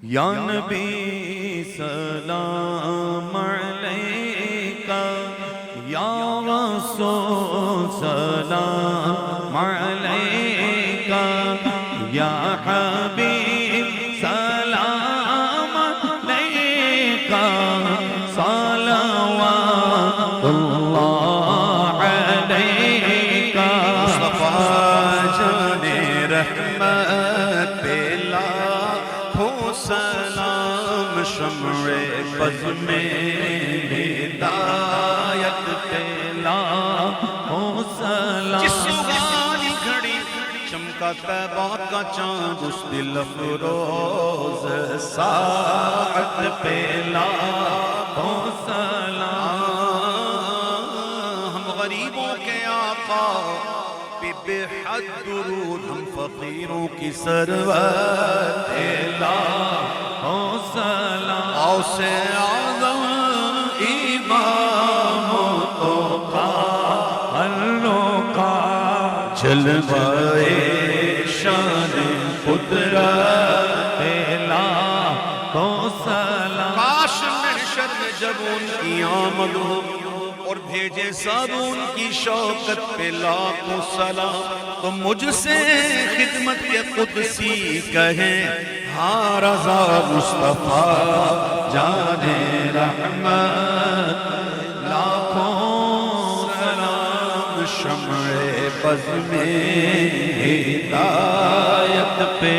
یا نبی سلام علیکہ، یا رسول سلام علیکہ، یا حبیب سلام علیکہ، صلوات اللہ علیکہ۔ مصطفیٰ جان رحمت پہ لاکھوں سلام، شمع بز میں ہدایت پہ لاکھوں سلام۔ جس سگالی گھڑی چمکا طیبہ کا چاند، اس دل افروز ساعت پہ لاکھوں سلام۔ ہم غریبوں کے آقا پہ بے حد درود، ہم فقیروں کی ثروت پہ لاکھوں سلام۔ غوث اعظم امام تو جلوائے شان قدرت پہ لاکھوں سلام۔ کاش محشر میں جب ان کی آمد ہو اور بھیجے سب ان کی شوکت پہ لاکھوں سلام، تو مجھ سے خدمت کے قدسی کہیں، ہاں رضا مصطفیٰ جان رحمت لاکھوں سلام، شمع بز میں ہدایت پہ